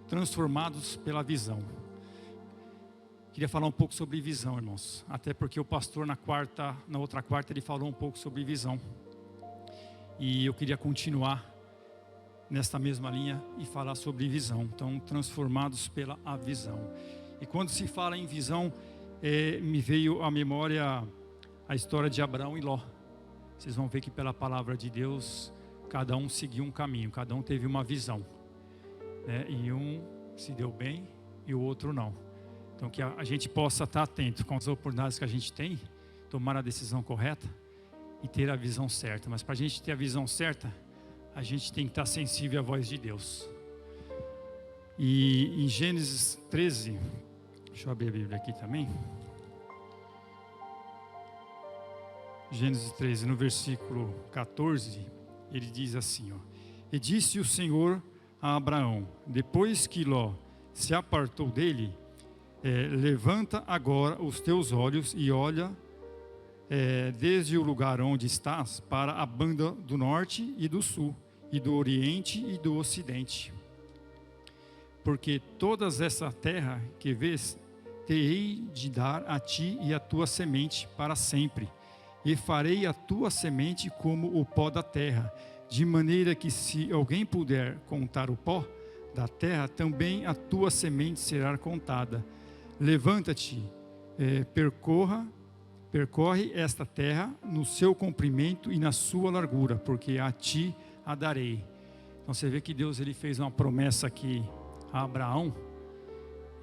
transformados pela visão. Queria falar um pouco sobre visão, irmãos. Até porque o pastor na outra quarta, ele falou um pouco sobre visão. E eu queria continuar nesta mesma linha e falar sobre visão. Então, transformados pela a visão. E quando se fala em visão, me veio à memória a história de Abraão e Ló. Vocês vão ver que pela palavra de Deus, cada um seguiu um caminho, cada um teve uma visão, né? E um se deu bem e o outro não. Então que a gente possa estar atento com as oportunidades que a gente tem, tomar a decisão correta e ter a visão certa. Mas para a gente ter a visão certa, a gente tem que estar sensível à voz de Deus. E em Gênesis 13, deixa eu abrir a Bíblia aqui também. Gênesis 13, no versículo 14, ele diz assim, ó: E disse o Senhor a Abraão, depois que Ló se apartou dele, levanta agora os teus olhos e olha desde o lugar onde estás para a banda do norte e do sul, e do oriente e do ocidente. Porque toda essa terra que vês, te hei de dar a ti e a tua semente para sempre, e farei a tua semente como o pó da terra, de maneira que se alguém puder contar o pó da terra, também a tua semente será contada. Levanta-te, percorre esta terra no seu comprimento e na sua largura, porque a ti a darei. Então você vê que Deus ele fez uma promessa aqui a Abraão,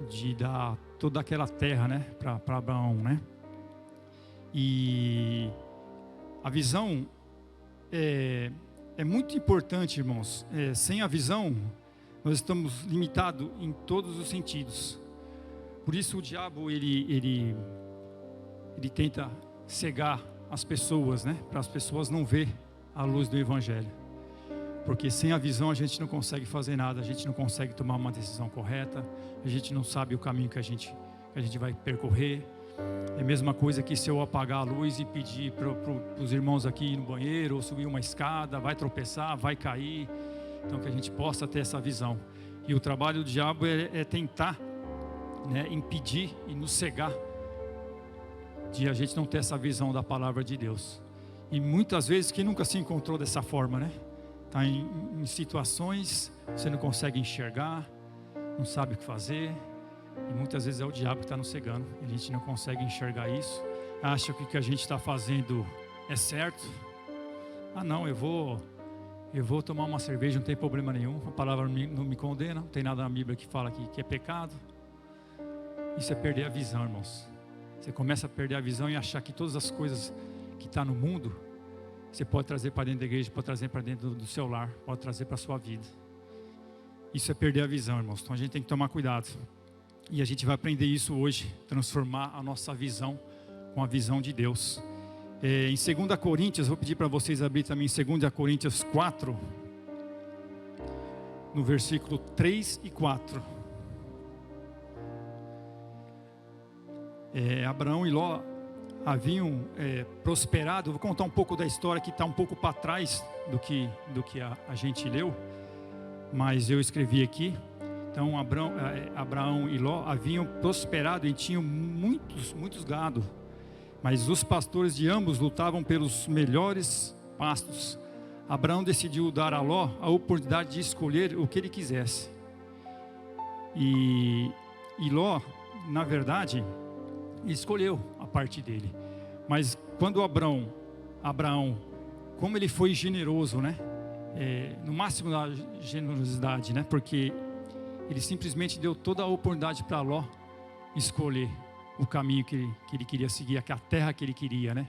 de dar toda aquela terra, né, para Abraão, né? E a visão é muito importante, irmãos. Sem a visão, nós estamos limitados em todos os sentidos. Por isso o diabo ele tenta cegar as pessoas, né? Para as pessoas não ver a luz do Evangelho. Porque sem a visão a gente não consegue fazer nada, a gente não consegue tomar uma decisão correta, a gente não sabe o caminho que a gente vai percorrer. É a mesma coisa que se eu apagar a luz e pedir para os irmãos aqui ir no banheiro, ou subir uma escada, vai tropeçar, vai cair. Então que a gente possa ter essa visão. E o trabalho do diabo é tentar, né, impedir e nos cegar de a gente não ter essa visão da palavra de Deus. E muitas vezes, quem nunca se encontrou dessa forma, né? Está em situações, você não consegue enxergar, não sabe o que fazer, e muitas vezes é o diabo que está nos cegando, e a gente não consegue enxergar isso, acha que o que a gente está fazendo é certo. Não, eu vou tomar uma cerveja, não tem problema nenhum, a palavra não me condena, não tem nada na Bíblia que fala que é pecado. Isso é perder a visão, irmãos. Você começa a perder a visão e achar que todas as coisas que estão no mundo, você pode trazer para dentro da igreja, pode trazer para dentro do seu lar, pode trazer para a sua vida. Isso é perder a visão, irmãos. Então a gente tem que tomar cuidado. E a gente vai aprender isso hoje, transformar a nossa visão com a visão de Deus. Em 2 Coríntios, vou pedir para vocês abrir também em 2 Coríntios 4, no versículo 3 e 4. Abraão e Ló haviam prosperado. Vou contar um pouco da história que está um pouco para trás do que a gente leu, mas eu escrevi aqui. Então Abraão e Ló haviam prosperado e tinham muitos gado, mas os pastores de ambos lutavam pelos melhores pastos. Abraão decidiu dar a Ló a oportunidade de escolher o que ele quisesse, e Ló, na verdade, escolheu a parte dele. Mas quando Abraão, como ele foi generoso, né? No máximo da generosidade, né? Porque ele simplesmente deu toda a oportunidade para Ló escolher o caminho que ele queria seguir, a terra que ele queria, né?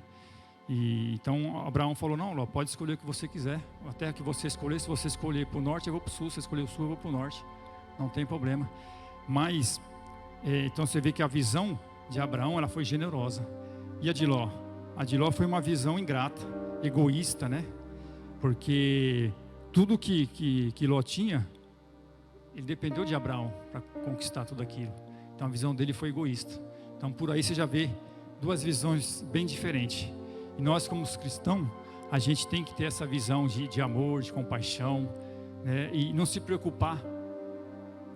E então Abraão falou: não, Ló, pode escolher o que você quiser, a terra que você escolher. Se você escolher para o norte, eu vou para o sul. Se escolher o sul, eu vou para o norte, não tem problema. Mas então você vê que a visão de Abraão, ela foi generosa. E a de Ló? A de Ló foi uma visão ingrata, egoísta, né? Porque tudo que Ló tinha, ele dependeu de Abraão para conquistar tudo aquilo. Então a visão dele foi egoísta. Então por aí você já vê duas visões bem diferentes. E nós, como cristãos, a gente tem que ter essa visão de amor, de compaixão, né? E não se preocupar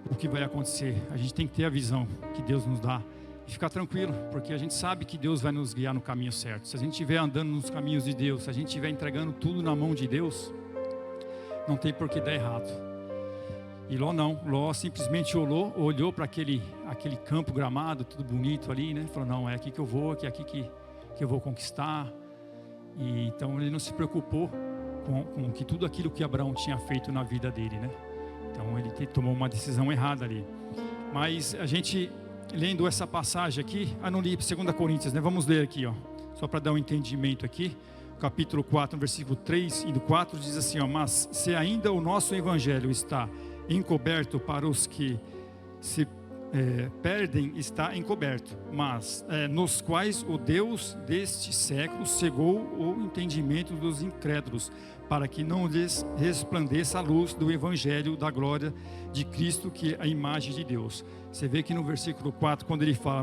o que vai acontecer. A gente tem que ter a visão que Deus nos dá e ficar tranquilo, porque a gente sabe que Deus vai nos guiar no caminho certo. Se a gente estiver andando nos caminhos de Deus, se a gente estiver entregando tudo na mão de Deus, não tem por que dar errado. E Ló não, Ló simplesmente olhou para aquele campo gramado, tudo bonito ali, né? Falou, não, é aqui que eu vou, é aqui que eu vou conquistar. E então ele não se preocupou com que tudo aquilo que Abraão tinha feito na vida dele, né? Então ele tomou uma decisão errada ali. Mas a gente, lendo essa passagem aqui, não li 2 Coríntios, né? Vamos ler aqui, ó, só para dar um entendimento aqui. Capítulo 4, versículo 3 e do 4 diz assim, ó, mas se ainda o nosso evangelho está encoberto para os que se perdem, está encoberto, mas nos quais o Deus deste século cegou o entendimento dos incrédulos, para que não lhes resplandeça a luz do evangelho da glória de Cristo, que é a imagem de Deus. Você vê que no versículo 4, quando ele fala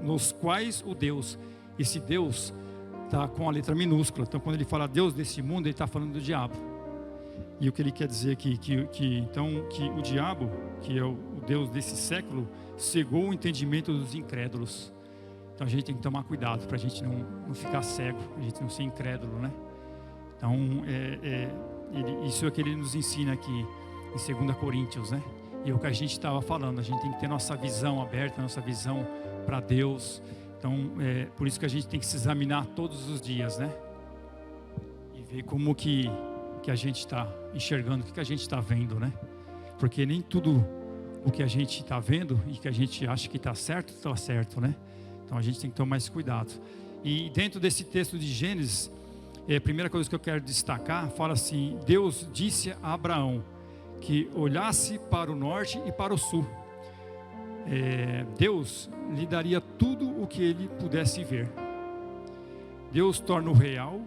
nos quais o Deus, esse Deus está com a letra minúscula. Então quando ele fala Deus desse mundo, ele está falando do diabo. E o que ele quer dizer aqui, então que o diabo, que é o Deus desse século, cegou o entendimento dos incrédulos. Então a gente tem que tomar cuidado para a gente não ficar cego, a gente não ser incrédulo, né? Então isso é o que ele nos ensina aqui em 2 Coríntios, né? E é o que a gente estava falando, a gente tem que ter nossa visão aberta, nossa visão para Deus. Então por isso que a gente tem que se examinar todos os dias, né? E ver como que a gente está enxergando, o que a gente está vendo, né? Porque nem tudo o que a gente está vendo e que a gente acha que está certo, né? Então a gente tem que tomar esse cuidado. E dentro desse texto de Gênesis, a primeira coisa que eu quero destacar, fala assim, Deus disse a Abraão que olhasse para o norte e para o sul. Deus lhe daria tudo o que ele pudesse ver. Deus torna o real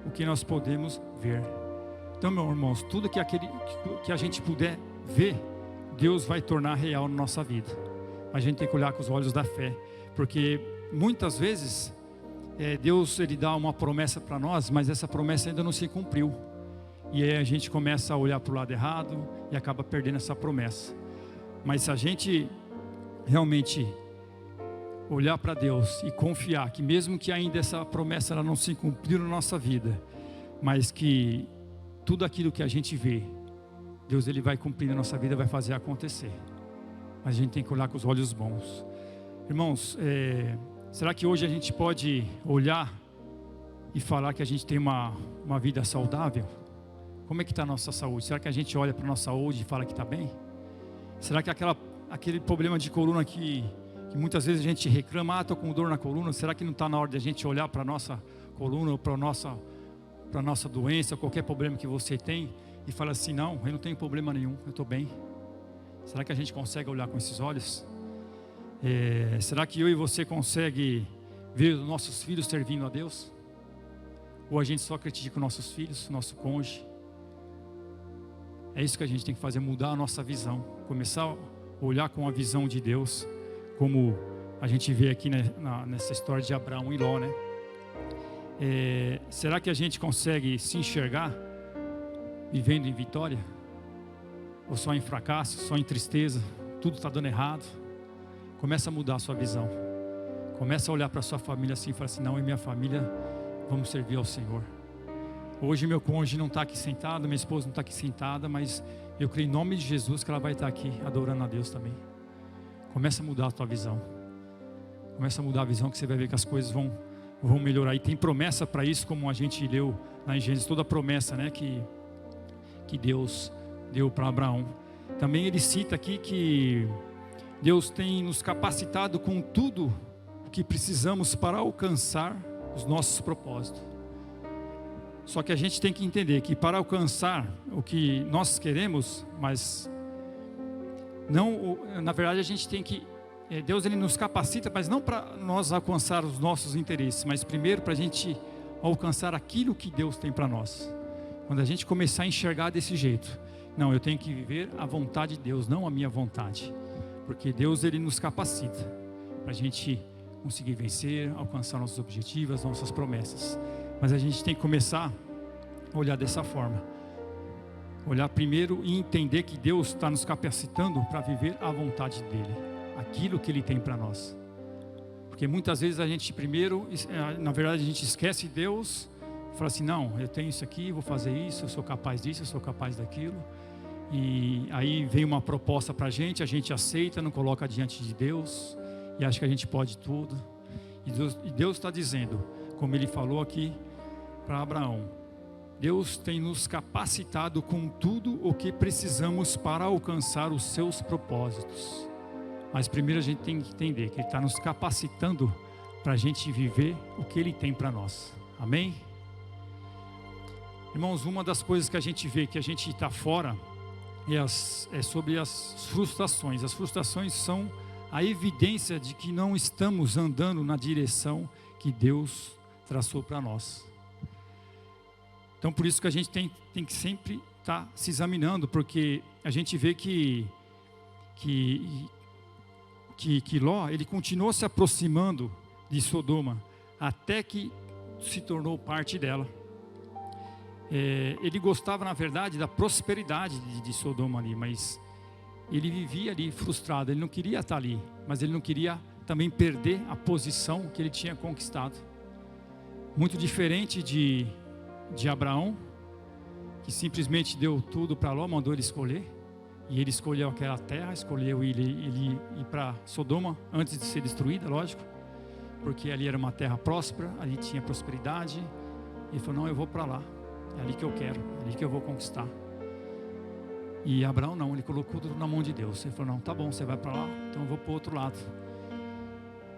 o que nós podemos ver. Então, meus irmãos, tudo que a gente puder ver, Deus vai tornar real na nossa vida. A gente tem que olhar com os olhos da fé, porque muitas vezes Deus ele dá uma promessa para nós, mas essa promessa ainda não se cumpriu. E aí a gente começa a olhar para o lado errado e acaba perdendo essa promessa. Mas se a gente realmente olhar para Deus e confiar que mesmo que ainda essa promessa ela não se cumpriu na nossa vida, mas que tudo aquilo que a gente vê, Deus ele vai cumprir na nossa vida, vai fazer acontecer. Mas a gente tem que olhar com os olhos bons. Irmãos, será que hoje a gente pode olhar e falar que a gente tem uma vida saudável? Como é que está a nossa saúde? Será que a gente olha para a nossa saúde e fala que está bem? Será que aquele problema de coluna que muitas vezes a gente reclama, estou com dor na coluna, será que não está na hora de a gente olhar para a nossa coluna ou para a nossa doença, qualquer problema que você tem e falar assim, não, eu não tenho problema nenhum, eu estou bem? Será que a gente consegue olhar com esses olhos? Será que eu e você consegue ver os nossos filhos servindo a Deus? Ou a gente só critica os nossos filhos, nosso cônjuge? É isso que a gente tem que fazer, mudar a nossa visão, começar a olhar com a visão de Deus, como a gente vê aqui nessa história de Abraão e Ló, né? Será que a gente consegue se enxergar vivendo em vitória? Ou só em fracasso, só em tristeza? Tudo está dando errado? Começa a mudar a sua visão. Começa a olhar para a sua família assim e falar assim, não, e minha família, vamos servir ao Senhor. Hoje meu cônjuge não está aqui sentado, minha esposa não está aqui sentada, mas eu creio em nome de Jesus que ela vai estar aqui adorando a Deus também. Começa a mudar a tua visão. Começa a mudar a visão que você vai ver que as coisas vão melhorar. E tem promessa para isso, como a gente leu lá em Gênesis, toda a promessa, né, que Deus deu para Abraão. Também ele cita aqui que Deus tem nos capacitado com tudo o que precisamos para alcançar os nossos propósitos. Só que a gente tem que entender que para alcançar o que nós queremos, mas não, na verdade a gente tem que, Deus ele nos capacita, mas não para nós alcançar os nossos interesses, mas primeiro para a gente alcançar aquilo que Deus tem para nós. Quando a gente começar a enxergar desse jeito, não, eu tenho que viver a vontade de Deus, não a minha vontade, porque Deus ele nos capacita para a gente conseguir vencer, alcançar nossos objetivos, nossas promessas. Mas a gente tem que começar a olhar dessa forma. Olhar primeiro e entender que Deus está nos capacitando para viver a vontade dEle, aquilo que Ele tem para nós. Porque muitas vezes a gente primeiro, na verdade a gente esquece Deus, fala assim, não, eu tenho isso aqui, vou fazer isso, eu sou capaz disso, eu sou capaz daquilo. E aí vem uma proposta para a gente aceita, não coloca diante de Deus e acha que a gente pode tudo. E Deus está dizendo, como Ele falou aqui para Abraão, Deus tem nos capacitado com tudo o que precisamos para alcançar os seus propósitos. Mas primeiro a gente tem que entender que Ele está nos capacitando para a gente viver o que Ele tem para nós. Amém? Irmãos, uma das coisas que a gente vê que a gente está fora é sobre as frustrações. As frustrações são a evidência de que não estamos andando na direção que Deus traçou para nós. Então por isso que a gente tem que sempre estar se examinando, porque a gente vê que Ló, ele continuou se aproximando de Sodoma, até que se tornou parte dela. Ele gostava, na verdade, da prosperidade de Sodoma ali, mas ele vivia ali frustrado. Ele não queria estar ali, mas ele não queria também perder a posição que ele tinha conquistado. Muito diferente de Abraão, que simplesmente deu tudo para Ló, mandou ele escolher. E ele escolheu aquela terra, escolheu ele ir para Sodoma antes de ser destruída, lógico, porque ali era uma terra próspera, ali tinha prosperidade. Ele falou, não, eu vou para lá, é ali que eu quero, é ali que eu vou conquistar. E Abraão não, ele colocou tudo na mão de Deus. Ele falou, não, tá bom, você vai para lá, então eu vou para o outro lado.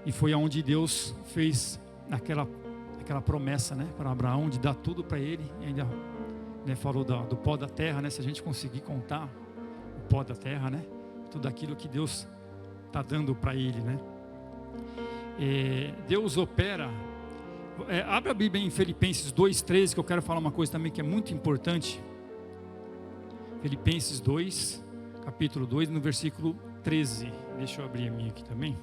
E foi aonde Deus fez aquela promessa, né, para Abraão, de dar tudo para ele. E ainda, né, falou do pó da terra, né, se a gente conseguir contar o pó da terra, né, tudo aquilo que Deus está dando para ele, né. Deus opera. Abre a Bíblia em Filipenses 2:13, que eu quero falar uma coisa também que é muito importante. Filipenses 2, capítulo 2, no versículo 13. Deixa eu abrir a minha aqui também.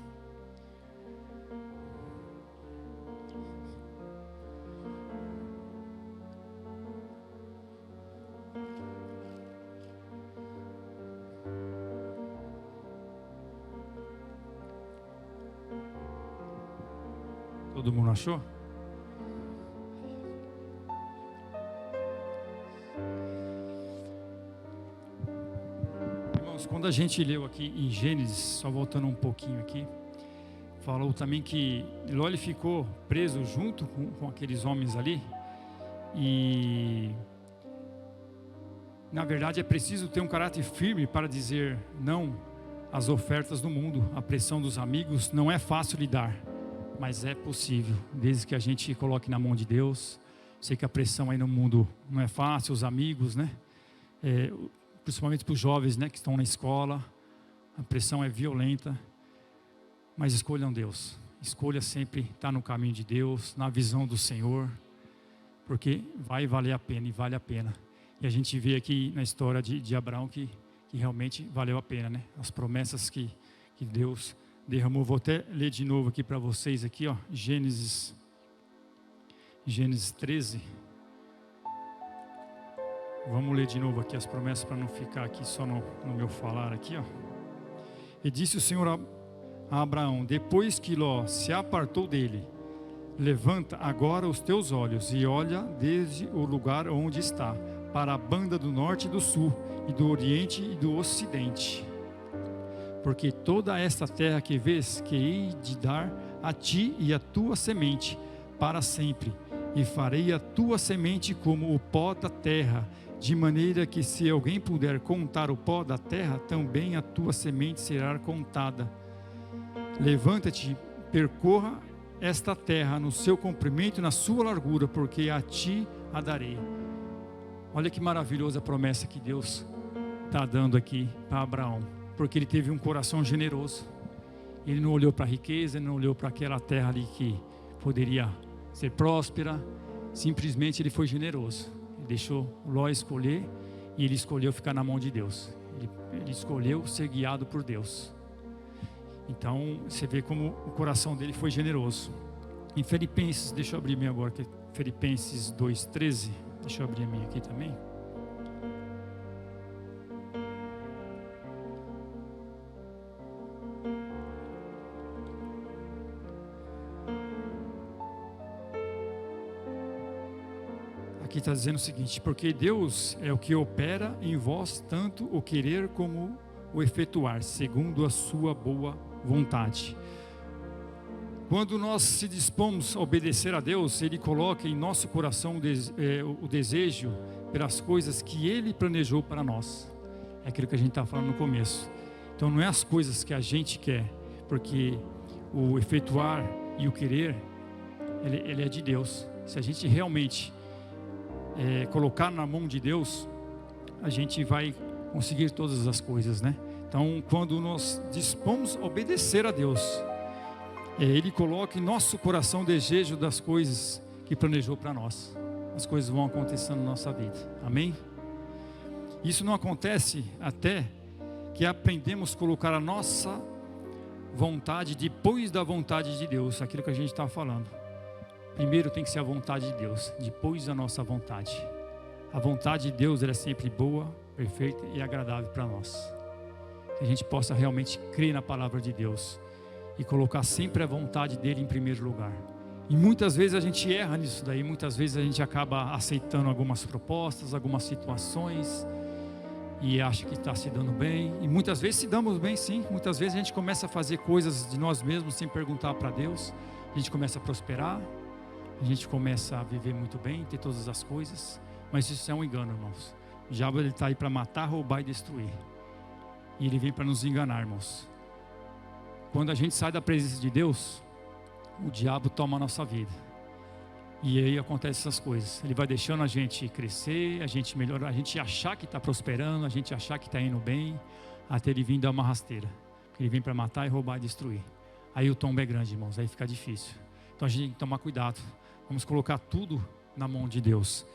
Todo mundo achou? Irmãos, quando a gente leu aqui em Gênesis, só voltando um pouquinho aqui, falou também que Ló ele ficou preso junto com aqueles homens ali. E na verdade é preciso ter um caráter firme para dizer não às ofertas do mundo. A pressão dos amigos não é fácil lidar, mas é possível, desde que a gente coloque na mão de Deus. Sei que a pressão aí no mundo não é fácil, os amigos, né? Principalmente para os jovens, né, que estão na escola, a pressão é violenta, mas escolham Deus. Escolha sempre estar no caminho de Deus, na visão do Senhor, porque vai valer a pena e vale a pena. E a gente vê aqui na história de Abraão que realmente valeu a pena, né? As promessas que Deus derramou. Vou até ler de novo aqui para vocês aqui, ó, Gênesis 13. Vamos ler de novo aqui as promessas para não ficar aqui só no meu falar aqui, ó. E disse o Senhor a Abraão, depois que Ló se apartou dele, levanta agora os teus olhos e olha desde o lugar onde está, para a banda do norte e do sul, e do oriente e do ocidente. Porque toda esta terra que vês, que hei de dar a ti e a tua semente para sempre, e farei a tua semente como o pó da terra, de maneira que se alguém puder contar o pó da terra, também a tua semente será contada. Levanta-te, percorra esta terra no seu comprimento e na sua largura, porque a ti a darei. Olha que maravilhosa a promessa que Deus está dando aqui para Abraão, porque ele teve um coração generoso. Ele não olhou para a riqueza, ele não olhou para aquela terra ali que poderia ser próspera. Simplesmente ele foi generoso. Ele deixou Ló escolher, e ele escolheu ficar na mão de Deus. Ele escolheu ser guiado por Deus. Então você vê como o coração dele foi generoso. Em Filipenses, deixa eu abrir minha agora, que é Filipenses 2:13. Deixa eu abrir a minha aqui também. aqui está dizendo o seguinte: porque Deus é o que opera em vós tanto o querer como o efetuar, segundo a sua boa vontade. Quando nós se dispomos a obedecer a Deus, Ele coloca em nosso coração o desejo pelas coisas que Ele planejou para nós. É aquilo que a gente está falando no começo. Então não é as coisas que a gente quer, porque o efetuar e o querer, ele é de Deus. Se a gente realmente colocar na mão de Deus, a gente vai conseguir todas as coisas, né? Então, quando nós dispomos a obedecer a Deus, Ele coloca em nosso coração o desejo das coisas que planejou para nós. As coisas vão acontecendo na nossa vida. Amém? Isso não acontece até que aprendemos a colocar a nossa vontade depois da vontade de Deus. Aquilo que a gente estava falando. Primeiro tem que ser a vontade de Deus, depois a nossa vontade. A vontade de Deus ela é sempre boa, perfeita e agradável para nós. Que a gente possa realmente crer na palavra de Deus e colocar sempre a vontade dele em primeiro lugar. E muitas vezes a gente erra nisso daí, muitas vezes a gente acaba aceitando algumas propostas, algumas situações e acha que está se dando bem, e muitas vezes se damos bem sim, muitas vezes a gente começa a fazer coisas de nós mesmos sem perguntar para Deus, a gente começa a prosperar, a gente começa a viver muito bem, ter todas as coisas, mas isso é um engano, irmãos. O diabo está aí para matar, roubar e destruir, e ele vem para nos enganar, irmãos. Quando a gente sai da presença de Deus, o diabo toma a nossa vida. E aí acontecem essas coisas. Ele vai deixando a gente crescer, a gente melhorar, a gente achar que está prosperando, a gente achar que está indo bem, até ele vir dar uma rasteira. Porque ele vem para matar e roubar e destruir. Aí o tombo é grande, irmãos, aí fica difícil. Então a gente tem que tomar cuidado. Vamos colocar tudo na mão de Deus.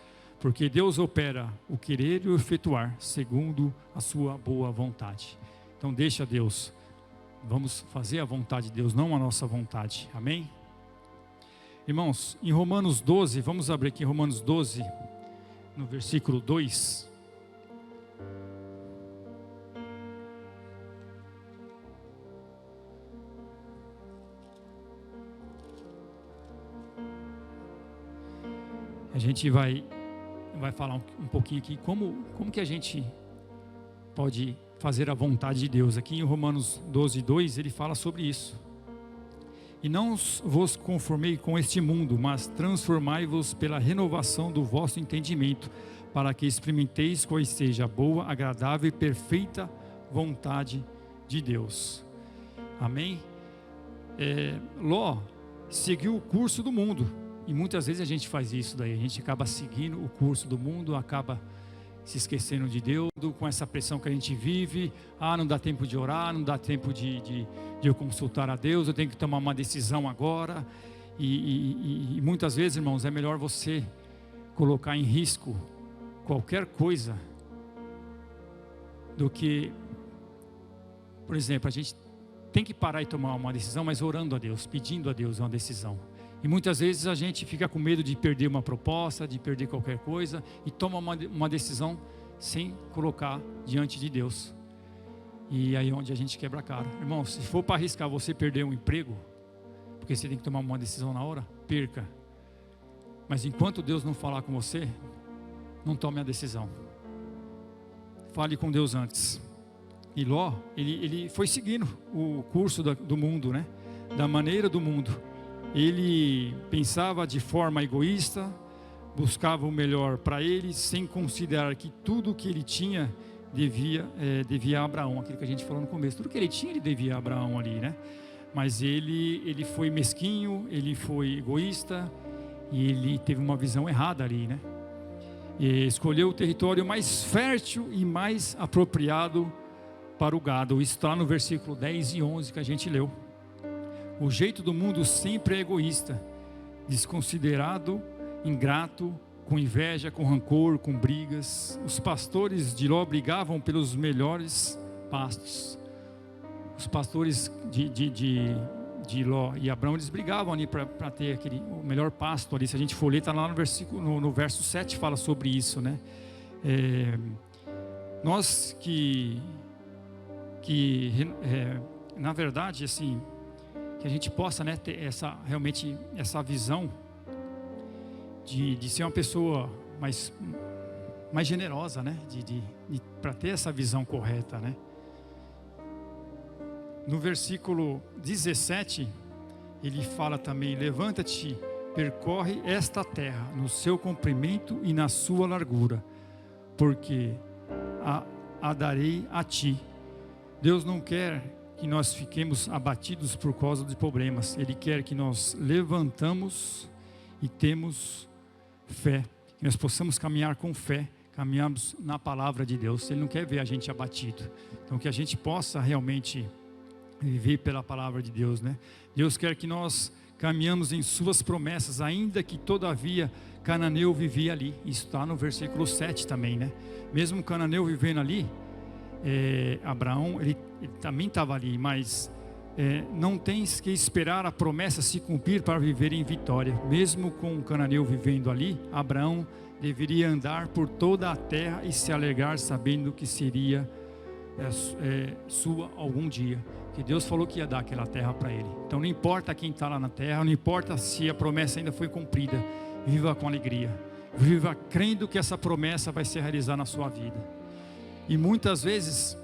Porque Deus opera o querer e o efetuar, segundo a sua boa vontade. Então deixa Deus. Vamos fazer a vontade de Deus, não a nossa vontade. Amém? Irmãos, em Romanos 12, vamos abrir aqui Romanos 12, no versículo 2. A gente vai falar um pouquinho aqui como que a gente pode fazer a vontade de Deus. Aqui em Romanos 12, 2, ele fala sobre isso. E não vos conformei com este mundo, mas transformai-vos pela renovação do vosso entendimento, para que experimenteis qual seja a boa, agradável e perfeita vontade de Deus. Amém? Ló seguiu o curso do mundo, e muitas vezes a gente faz isso daí, a gente acaba seguindo o curso do mundo, acaba se esquecendo de Deus, com essa pressão que a gente vive. Não dá tempo de orar, não dá tempo de eu consultar a Deus, eu tenho que tomar uma decisão agora. E muitas vezes, irmãos, é melhor você colocar em risco qualquer coisa do que, por exemplo, a gente tem que parar e tomar uma decisão, mas orando a Deus, pedindo a Deus uma decisão. E muitas vezes a gente fica com medo de perder uma proposta, de perder qualquer coisa, e toma uma decisão sem colocar diante de Deus. E aí é onde a gente quebra a cara. Irmão, se for para arriscar você perder um emprego, porque você tem que tomar uma decisão na hora, perca. Mas enquanto Deus não falar com você, não tome a decisão. Fale com Deus antes. E Ló, ele foi seguindo o curso do mundo, né? Da maneira do mundo. Ele pensava de forma egoísta, buscava o melhor para ele, sem considerar que tudo que ele tinha devia a Abraão, aquilo que a gente falou no começo. Tudo que ele tinha, ele devia a Abraão ali, né? Mas ele foi mesquinho, ele foi egoísta, e ele teve uma visão errada ali, né? E escolheu o território mais fértil e mais apropriado para o gado. Isso está no versículo 10 e 11 que a gente leu. O jeito do mundo sempre é egoísta, desconsiderado, ingrato, com inveja, com rancor, com brigas. Os pastores de Ló brigavam pelos melhores pastos. Os pastores de Ló e Abrão, eles brigavam ali para ter o melhor pasto ali. Se a gente for ler, está lá no verso 7, fala sobre isso, né? Nós na verdade, assim, que a gente possa, né, ter realmente essa visão de ser uma pessoa mais generosa, né? Para ter essa visão correta, né? No versículo 17, ele fala também: levanta-te, percorre esta terra no seu comprimento e na sua largura, porque a darei a ti. Deus não quer que nós fiquemos abatidos por causa de problemas. Ele quer que nós levantamos e temos fé, que nós possamos caminhar com fé, caminhamos na palavra de Deus. Ele não quer ver a gente abatido. Então que a gente possa realmente viver pela palavra de Deus, né? Deus quer que nós caminhamos em suas promessas, ainda que todavia Cananeu vivia ali. Isso está no versículo 7 também, né? Mesmo Cananeu vivendo ali, Abraão, ele também estava ali, mas não tens que esperar a promessa se cumprir para viver em vitória. Mesmo com Cananeu vivendo ali, Abraão deveria andar por toda a terra e se alegrar, sabendo que seria sua algum dia, que Deus falou que ia dar aquela terra para ele. Então não importa quem está lá na terra, não importa se a promessa ainda foi cumprida, viva com alegria, viva crendo que essa promessa vai se realizar na sua vida. E muitas vezes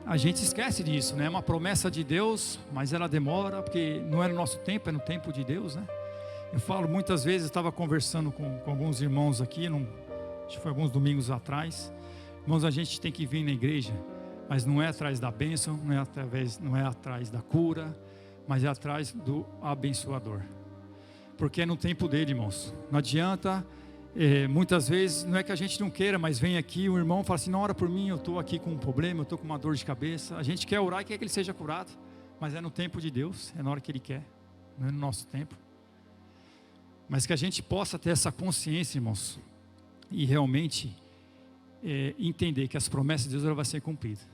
a gente esquece disso, né? É uma promessa de Deus, mas ela demora, porque não é no nosso tempo, é no tempo de Deus, né? Eu falo muitas vezes, estava conversando com alguns irmãos aqui, acho que foi alguns domingos atrás. Irmãos, a gente tem que vir na igreja, mas não é atrás da bênção, não é atrás da cura, mas é atrás do abençoador. Porque é no tempo dele, irmãos. Não adianta, muitas vezes, não é que a gente não queira, mas vem aqui, o irmão fala assim: não, ora por mim, eu estou aqui com um problema, eu estou com uma dor de cabeça. A gente quer orar e quer que ele seja curado, mas é no tempo de Deus, é na hora que ele quer, não é no nosso tempo. Mas que a gente possa ter essa consciência, irmãos, e realmente entender que as promessas de Deus vão ser cumpridas.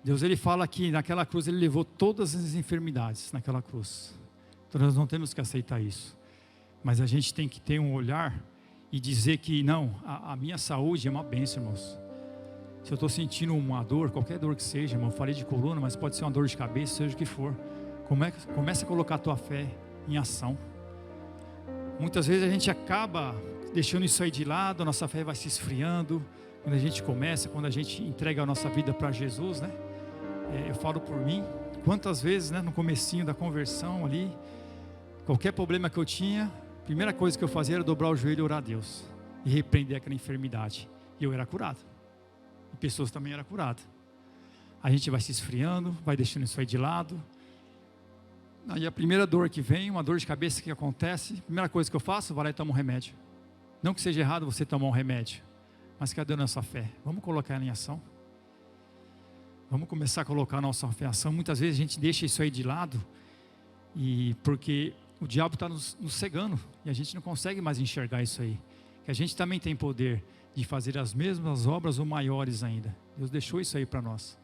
Deus, ele fala que naquela cruz ele levou todas as enfermidades naquela cruz. Então nós não temos que aceitar isso, mas a gente tem que ter um olhar e dizer que não, a minha saúde é uma bênção, irmãos. Se eu estou sentindo uma dor, qualquer dor que seja, irmão, eu falei de coluna, mas pode ser uma dor de cabeça, seja o que for, comece a colocar a tua fé em ação. Muitas vezes a gente acaba deixando isso aí de lado, a nossa fé vai se esfriando. Quando a gente começa, quando a gente entrega a nossa vida para Jesus, né? Eu falo por mim, quantas vezes, né, no comecinho da conversão ali, qualquer problema que eu tinha, a primeira coisa que eu fazia era dobrar o joelho e orar a Deus e repreender aquela enfermidade, e eu era curado, e pessoas também eram curadas. A gente vai se esfriando, vai deixando isso aí de lado. Aí a primeira dor que vem, uma dor de cabeça que acontece, a primeira coisa que eu faço, vou lá e tomo um remédio. Não que seja errado você tomar um remédio, mas cadê a nossa fé? Vamos colocar ela em ação. Vamos começar a colocar a nossa fé em ação. Muitas vezes a gente deixa isso aí de lado, porque o diabo está nos cegando, e a gente não consegue mais enxergar isso aí. Que a gente também tem poder de fazer as mesmas obras ou maiores ainda. Deus deixou isso aí para nós.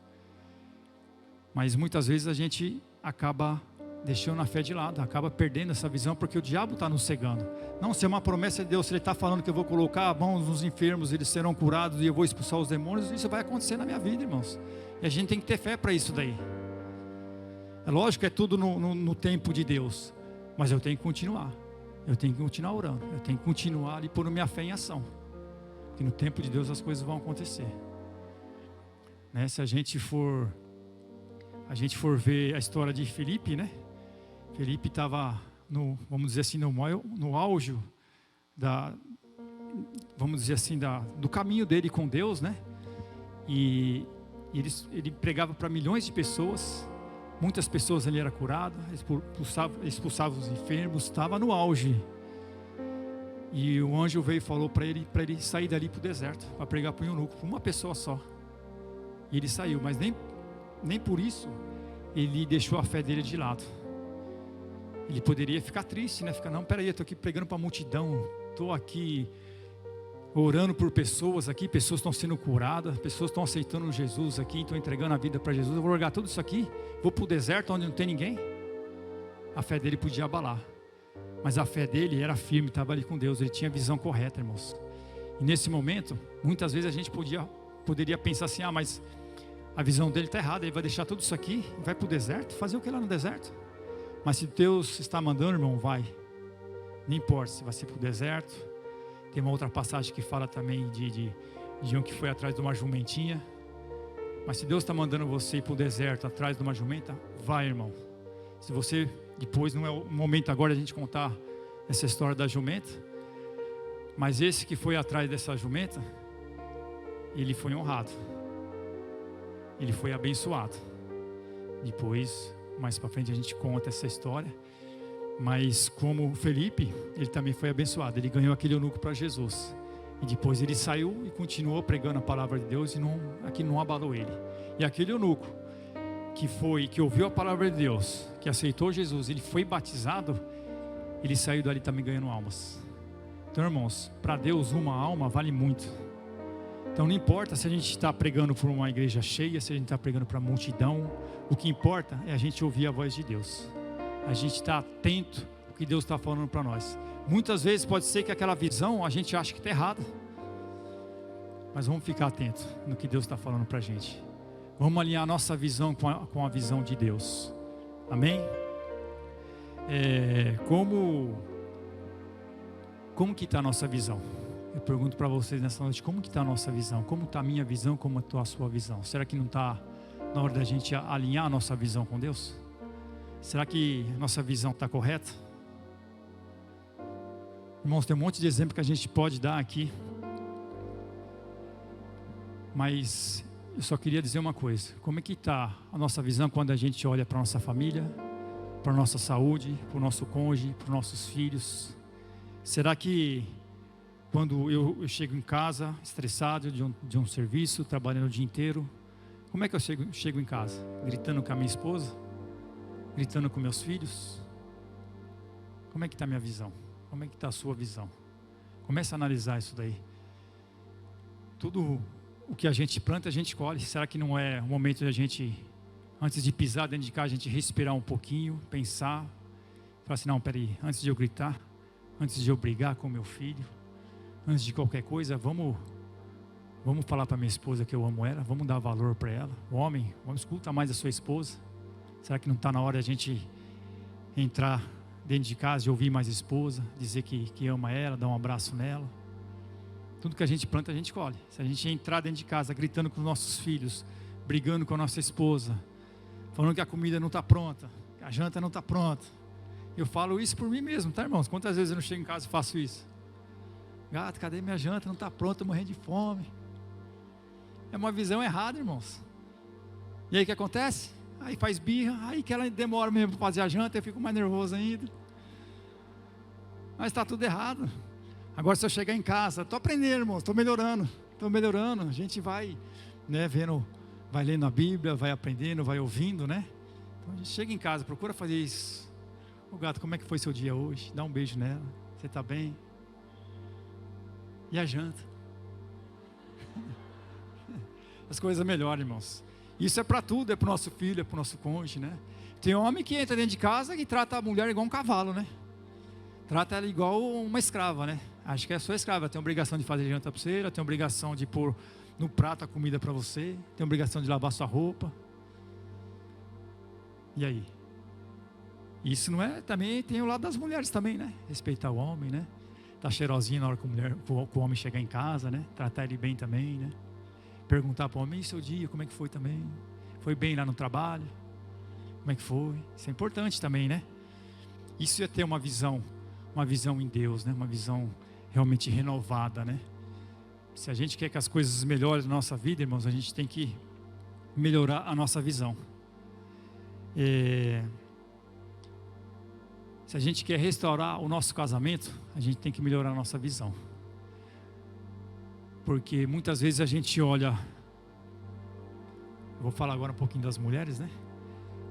Mas muitas vezes a gente acaba deixando a fé de lado, acaba perdendo essa visão, porque o diabo está nos cegando. Não, se é uma promessa de Deus, se ele está falando que eu vou colocar a mão nos enfermos, eles serão curados e eu vou expulsar os demônios, isso vai acontecer na minha vida, irmãos. E a gente tem que ter fé para isso daí. É lógico que é tudo no tempo de Deus, mas eu tenho que continuar. Eu tenho que continuar orando, eu tenho que continuar ali pondo minha fé em ação, porque no tempo de Deus as coisas vão acontecer, né? Se a gente for ver a história de Filipe, né? Filipe estava vamos dizer assim, no auge vamos dizer assim, do caminho dele com Deus, né? E ele pregava para milhões de pessoas, muitas pessoas ali eram curadas, expulsava os enfermos, estava no auge. E o anjo veio e falou para ele sair dali para o deserto, para pregar para o eunuco, para uma pessoa só. E ele saiu, mas nem por isso ele deixou a fé dele de lado. Ele poderia ficar triste, né? Ficar, não, peraí, eu estou aqui pregando para a multidão, estou aqui orando por pessoas aqui, pessoas estão sendo curadas, pessoas estão aceitando Jesus aqui, estão entregando a vida para Jesus, eu vou largar tudo isso aqui, vou para o deserto onde não tem ninguém. A fé dele podia abalar, mas a fé dele era firme, estava ali com Deus, ele tinha a visão correta, irmãos. E nesse momento, muitas vezes a gente poderia pensar assim, mas a visão dele está errada, ele vai deixar tudo isso aqui, vai para o deserto, fazer o que lá no deserto? Mas se Deus está mandando, irmão, vai. Não importa se vai ser para o deserto, Tem uma outra passagem que fala também de um que foi atrás de uma jumentinha. Mas se Deus está mandando você ir para o deserto atrás de uma jumenta, vai, irmão. Se você, depois não é o momento agora de a gente contar essa história da jumenta, mas esse que foi atrás dessa jumenta, ele foi honrado, ele foi abençoado. Depois, mais para frente a gente conta essa história. Mas como Felipe, ele também foi abençoado, ele ganhou aquele eunuco para Jesus. E depois ele saiu e continuou pregando a palavra de Deus, e aquilo não abalou ele. E aquele eunuco que ouviu a palavra de Deus, que aceitou Jesus, ele foi batizado, ele saiu dali também ganhando almas. Então, irmãos, para Deus uma alma vale muito. Então não importa se a gente está pregando para uma igreja cheia, se a gente está pregando para a multidão, o que importa é a gente ouvir a voz de Deus. A gente está atento ao que Deus está falando para nós. Muitas vezes pode ser que aquela visão a gente acha que está errada, mas vamos ficar atentos no que Deus está falando para a gente. Vamos alinhar a nossa visão com a visão de Deus. Amém? Como que está a nossa visão? Eu pergunto para vocês nessa noite, como que está a nossa visão? Como está a minha visão, como está a sua visão? Será que não está na hora da gente alinhar a nossa visão com Deus? Será que a nossa visão está correta? Irmãos, tem um monte de exemplo que a gente pode dar aqui, mas eu só queria dizer uma coisa: como é que está a nossa visão quando a gente olha para a nossa família, para a nossa saúde, para o nosso cônjuge, para os nossos filhos? Será que quando eu chego em casa estressado de um serviço, trabalhando o dia inteiro, como é que eu chego em casa? Gritando com a minha esposa? Gritando com meus filhos? Como é que está a minha visão? Como é que está a sua visão? Comece a analisar isso daí. Tudo o que a gente planta, a gente colhe. Será que não é o momento de a gente, antes de pisar dentro de casa, a gente respirar um pouquinho, pensar, falar assim, não, peraí, antes de eu gritar, antes de eu brigar com meu filho, antes de qualquer coisa, vamos falar para minha esposa que eu amo ela, vamos dar valor para ela. O homem, vamos escutar mais a sua esposa. Será que não está na hora de a gente entrar dentro de casa e ouvir mais a esposa, dizer que ama ela, dar um abraço nela? Tudo que a gente planta, a gente colhe. Se a gente entrar dentro de casa gritando com os nossos filhos, brigando com a nossa esposa, falando que a comida não está pronta, que a janta não está pronta. Eu falo isso por mim mesmo, tá, irmãos? Quantas vezes eu não chego em casa e faço isso? Gato, cadê minha janta? Não está pronta, estou morrendo de fome. É uma visão errada, irmãos. E aí o que acontece? Aí faz birra, aí que ela demora mesmo para fazer a janta, eu fico mais nervoso ainda. Mas está tudo errado. Agora se eu chegar em casa, estou aprendendo, irmãos, estou melhorando. A gente vai, né, vendo, vai lendo a Bíblia, vai aprendendo, vai ouvindo, né? Então a gente chega em casa, procura fazer isso. Ô gato, como é que foi seu dia hoje? Dá um beijo nela, você está bem? E a janta? As coisas melhoram, irmãos. Isso é para tudo, é para o nosso filho, é para o nosso cônjuge, né? Tem homem que entra dentro de casa e trata a mulher igual um cavalo, né? Trata ela igual uma escrava, né? Acho que é sua escrava, ela tem obrigação de fazer janta para você, ela tem obrigação de pôr no prato a comida para você, tem obrigação de lavar sua roupa. E aí? Isso não é, também tem o lado das mulheres também, né? Respeitar o homem, né? Tá cheirosinho na hora que o homem chegar em casa, né? Tratar ele bem também, né? Perguntar para o homem, e seu dia, como é que foi também? Foi bem lá no trabalho? Como é que foi? Isso é importante também, né? Isso é ter uma visão em Deus, né? Uma visão realmente renovada, né? Se a gente quer que as coisas melhorem na nossa vida, irmãos, a gente tem que melhorar a nossa visão. Se a gente quer restaurar o nosso casamento, a gente tem que melhorar a nossa visão. Porque muitas vezes a gente olha, eu vou falar agora um pouquinho das mulheres, né?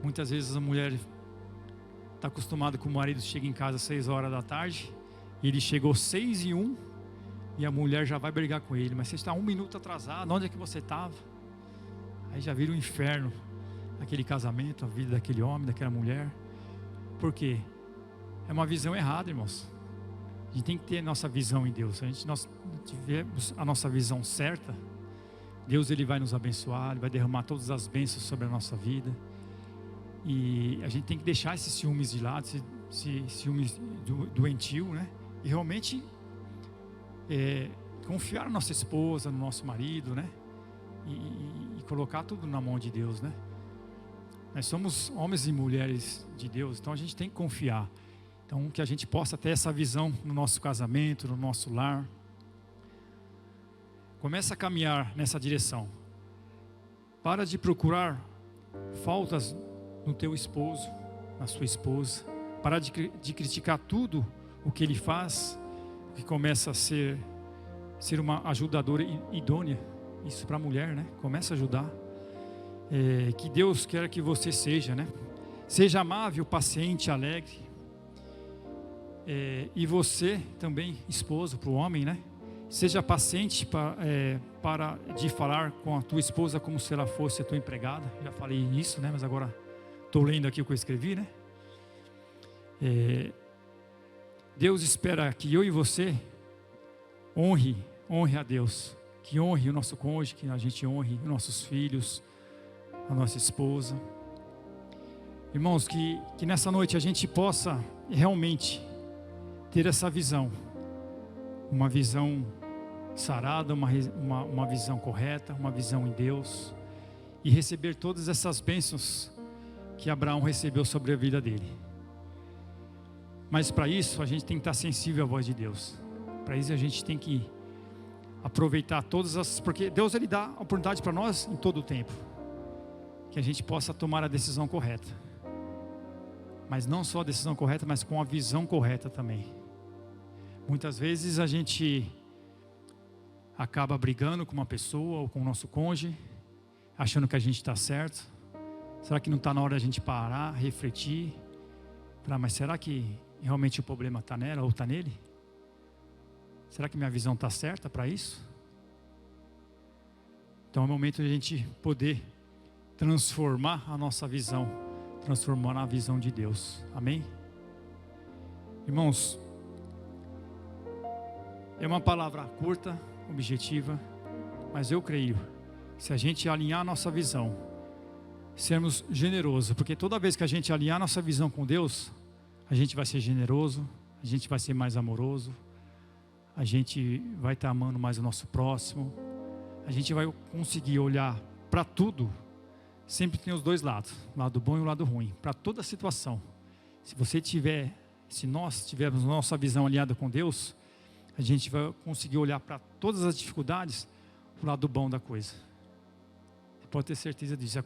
Muitas vezes a mulher está acostumada com o marido chega em casa às 6 horas da tarde, e ele chegou 6:01, e a mulher já vai brigar com ele, mas você está 1 minuto atrasado, onde é que você estava? Aí já vira um inferno, aquele casamento, a vida daquele homem, daquela mulher. Por quê? É uma visão errada, irmãos. A gente tem que ter a nossa visão em Deus. Se nós tivermos a nossa visão certa, Deus ele vai nos abençoar, Ele vai derramar todas as bênçãos sobre a nossa vida. E a gente tem que deixar esses ciúmes de lado, esse ciúmes doentio, né? E realmente confiar na nossa esposa, no nosso marido, né? E colocar tudo na mão de Deus, né? Nós somos homens e mulheres de Deus, então a gente tem que confiar. Então, que a gente possa ter essa visão no nosso casamento, no nosso lar. Começa a caminhar nessa direção. Para de procurar faltas no teu esposo, na sua esposa. Para de criticar tudo o que ele faz, que começa a ser uma ajudadora idônea. Isso para a mulher, né? Começa a ajudar. Que Deus quer que você seja, né? Seja amável, paciente, alegre. E você também, esposo, para o homem, né? Seja paciente para de falar com a tua esposa como se ela fosse a tua empregada. Já falei isso, né? Mas agora estou lendo aqui o que eu escrevi, né? Deus espera que eu e você honre a Deus, que honre o nosso cônjuge, que a gente honre os nossos filhos, a nossa esposa. Irmãos, que nessa noite a gente possa realmente ter essa visão, uma visão sarada, uma visão correta, uma visão em Deus, e receber todas essas bênçãos que Abraão recebeu sobre a vida dele. Mas para isso a gente tem que estar sensível à voz de Deus. Para isso a gente tem que aproveitar porque Deus ele dá oportunidade para nós em todo o tempo, que a gente possa tomar a decisão correta. Mas não só a decisão correta, mas com a visão correta também. Muitas vezes a gente acaba brigando com uma pessoa ou com o nosso cônjuge, achando que a gente está certo. Será que não está na hora da gente parar, refletir? Mas será que realmente o problema está nela ou está nele? Será que minha visão está certa para isso? Então é o momento de a gente poder transformar a nossa visão, transformar na visão de Deus. Amém? Irmãos, é uma palavra curta, objetiva, mas eu creio que se a gente alinhar a nossa visão, sermos generosos, porque toda vez que a gente alinhar a nossa visão com Deus, a gente vai ser generoso, a gente vai ser mais amoroso, a gente vai estar amando mais o nosso próximo, a gente vai conseguir olhar para tudo. Sempre tem os dois lados, o lado bom e o lado ruim, para toda situação. Se nós tivermos nossa visão alinhada com Deus, a gente vai conseguir olhar para todas as dificuldades, o lado bom da coisa. Você pode ter certeza disso,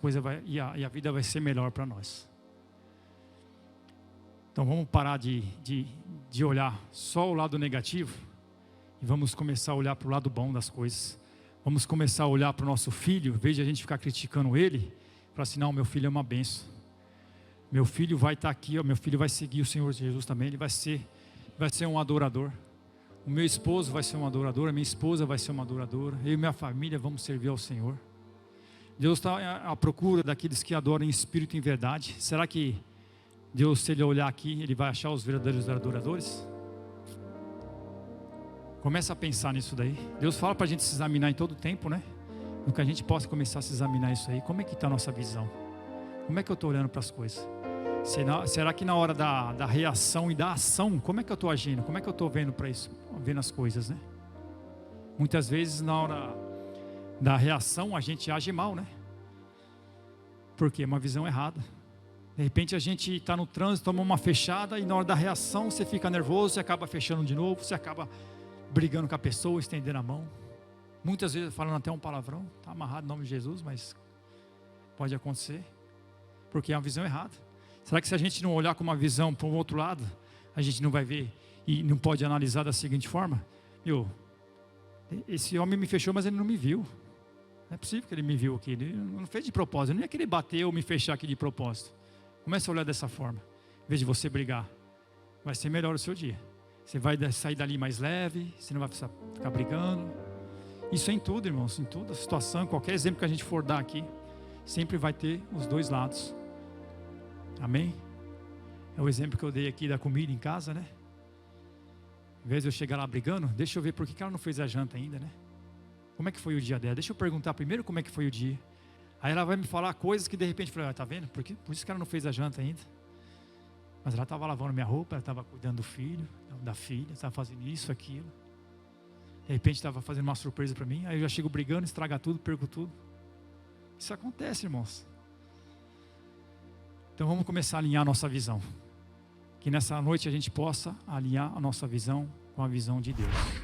e a vida vai ser melhor para nós. Então vamos parar de olhar só o lado negativo e vamos começar a olhar para o lado bom das coisas. Vamos começar a olhar para o nosso filho, em vez de a gente ficar criticando ele, falar assim, não, meu filho é uma bênção. Meu filho vai estar aqui, meu filho vai seguir o Senhor Jesus também, ele vai ser um adorador. O meu esposo vai ser um adorador, a minha esposa vai ser uma adoradora, eu e minha família vamos servir ao Senhor. Deus está à procura daqueles que adoram em espírito e em verdade. Será que Deus, se Ele olhar aqui, Ele vai achar os verdadeiros adoradores? Começa a pensar nisso daí. Deus fala para a gente se examinar em todo o tempo, né? No que a gente possa começar a se examinar isso aí. Como é que está a nossa visão? Como é que eu estou olhando para as coisas? Será que na hora da reação e da ação, como é que eu estou agindo? Como é que eu estou vendo para isso? Vendo as coisas, né? Muitas vezes na hora da reação a gente age mal, né? Porque é uma visão errada. De repente a gente está no trânsito, toma uma fechada e na hora da reação você fica nervoso, você acaba fechando de novo, você acaba brigando com a pessoa, estendendo a mão. Muitas vezes falando até um palavrão, está amarrado em nome de Jesus, mas pode acontecer, porque é uma visão errada. Será que se a gente não olhar com uma visão para o outro lado, a gente não vai ver e não pode analisar da seguinte forma? Esse homem me fechou, mas ele não me viu. Não é possível que ele me viu aqui, ele não fez de propósito, ele não ia querer bater ou me fechar aqui de propósito. Comece a olhar dessa forma, em vez de você brigar, vai ser melhor o seu dia. Você vai sair dali mais leve, você não vai precisar ficar brigando. Isso é em tudo, irmãos, em toda situação, qualquer exemplo que a gente for dar aqui, sempre vai ter os dois lados. Amém? É o exemplo que eu dei aqui da comida em casa, né? Em vez de eu chegar lá brigando, deixa eu ver por que ela não fez a janta ainda, né? Como é que foi o dia dela? Deixa eu perguntar primeiro como é que foi o dia. Aí ela vai me falar coisas que de repente eu falei, tá vendo? Por isso que ela não fez a janta ainda. Mas ela estava lavando minha roupa, ela estava cuidando do filho, da filha, estava fazendo isso, aquilo. De repente estava fazendo uma surpresa para mim, aí eu já chego brigando, estraga tudo, perco tudo. Isso acontece, irmãos. Então vamos começar a alinhar a nossa visão. Que nessa noite a gente possa alinhar a nossa visão com a visão de Deus.